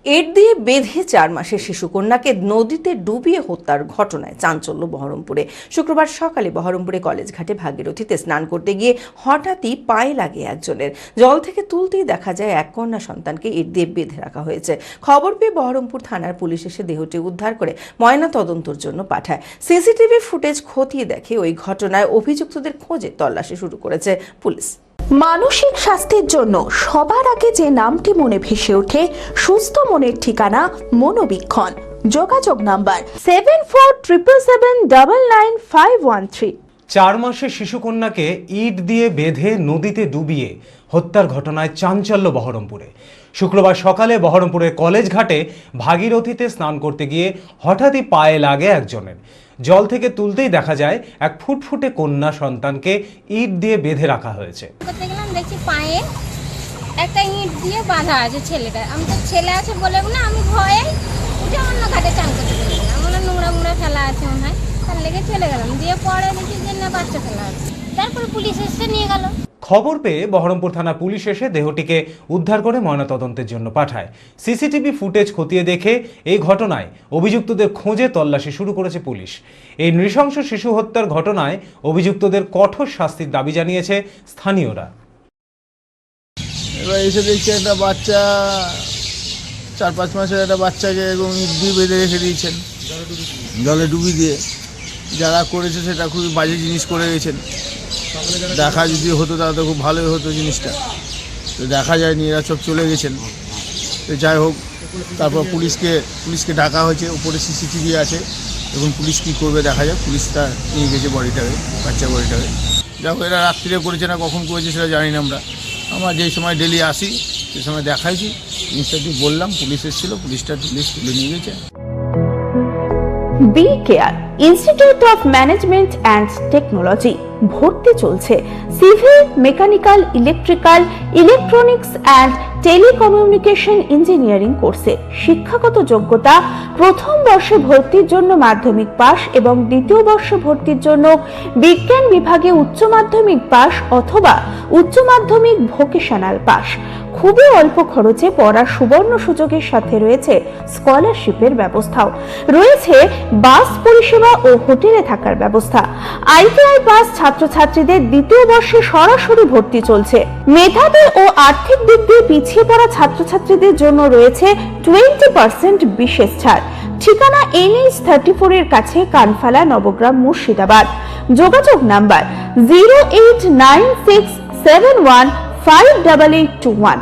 এর দিয়ে বেঁধে 4 মাসের শিশুকন্যাকে নদীতে ডুবিয়ে হত্যার ঘটনায় চাঞ্চল্য বহরমপুরে। শুক্রবার সকালে বহরমপুরে কলেজ ঘাটে ভাগীরথীতে স্নান করতে গিয়ে হঠাৎই পায়ে লাগে একজনের। জল থেকে তুলতেই দেখা যায় এক কন্যা সন্তানকে এর দিয়ে বেঁধে রাখা হয়েছে। খবর পেয়ে বহরমপুর থানার পুলিশ এসে দেহটি উদ্ধার করে ময়না তদন্তের জন্য পাঠায়। সিসিটিভি ফুটেজ খতিয়ে দেখে ওই ঘটনায় অভিযুক্তদের খোঁজে তল্লাশি শুরু করেছে পুলিশ। মানসিক স্বাস্থ্যের জন্য সবার আগে যে নামটি মনে ভেসে ওঠে, সুস্থ মনের ঠিকানা মনোবীক্ষণ। যোগাযোগ নাম্বার 7477799513। 4 মাসের শিশুকন্যাকে ইট দিয়ে বেঁধে নদীতে ডুবিয়ে হত্যার ঘটনায় চাঞ্চল্য বহরমপুরে। শুক্রবার সকালে বহরমপুরের কলেজ ঘাটে ভাগীরথীতে স্নান করতে গিয়ে হঠাৎই পায়ে লাগে একজনের। জল থেকে তুলতেই দেখা যায় এক ফুটফুটে কন্যা সন্তানকে ইট দিয়ে বেঁধে রাখা হয়েছে। দেখছি পায়ে একটা ইট দিয়ে বাঁধা আছে ছেলেটা। আমি তো ছেলে আছে বলে না, আমি ভয়ে উঠে অন্য ঘাটে চান করতে গেলাম। আমার নোংরা ফেলা আছে মনে হয়, তার লেগে চলে গেলাম। দিয়ে পরে দেখি যে না, বাচ্চা ফেলা আছে। তারপরে পুলিশ এসে নিয়ে গেল। খবর পেয়ে বহরমপুর থানা পুলিশ এসে দেহটিকে উদ্ধার করে ময়নাতদন্তের জন্য পাঠায়। সিসিটিভি ফুটেজ খতিয়ে দেখে এই ঘটনায় অভিযুক্তদের খোঁজে তল্লাশি শুরু করেছে পুলিশ। এই নৃশংস শিশু হত্যার ঘটনায় অভিযুক্তদের কঠোর শাস্তির দাবি জানিয়েছে স্থানীয়রা। এবার এসে দেখছি একটা বাচ্চা, 4-5 মাসের একটা বাচ্চাকে এবং ইট দিয়ে বেঁধে রেখে দিয়েছেন, জলে ডুবি দিয়ে। যারা করেছে সেটা খুবই বাজে জিনিস করে গেছেন। দেখা যদি হতো তাহলে তো খুব ভালোই হতো জিনিসটা, তো দেখা যায়নি, এরা সব চলে গেছেন। তো যাই হোক, তারপর পুলিশকে ডাকা হয়েছে, উপরে সিসিটিভি আছে, এবং পুলিশ কী করবে দেখা যাক। পুলিশটা নিয়ে গেছে বডিটাকে, বাচ্চা বডিটাকে। যাই হোক, এরা রাত্রিরে করেছে না কখন করেছে সেটা জানি না। আমরা যেই সময় ডেলি আসি সেই সময় দেখাইছি, জিনিসটা একটু বললাম, পুলিশ এসেছিল, পুলিশটা তুলে নিয়ে গেছে। B care institute of management and technology ভর্তি চলছে civil, mechanical, electrical, electronics and telecommunication engineering কোর্সে। শিক্ষাগত যোগ্যতা: প্রথম বর্ষে ভর্তির জন্য মাধ্যমিক পাস এবং দ্বিতীয় বর্ষে ভর্তির জন্য বিজ্ঞান বিভাগে উচ্চ মাধ্যমিক পাস অথবা উচ্চ মাধ্যমিক ভোকেশনাল পাস। খুবই অল্প খরচে পড়ার সুবর্ণ সুযোগের সাথে রয়েছে স্কলারশিপের ব্যবস্থাও। রয়েছে বাস পরিষেবা ও হোটেলে থাকার ব্যবস্থা। আইটিআই পাস ছাত্রছাত্রীদের দ্বিতীয় বর্ষে সরাসরি ভর্তি চলছে। মেধাবী ও আর্থিক দিক দিয়ে পিছিয়ে পড়া ছাত্রছাত্রীদের জন্য রয়েছে 20% বিশেষ ছাড়। ঠিকানা NH 34 এর কাছে, কানফালা, নবগ্রাম, মুর্শিদাবাদ। যোগাযোগ নাম্বার 08967158821।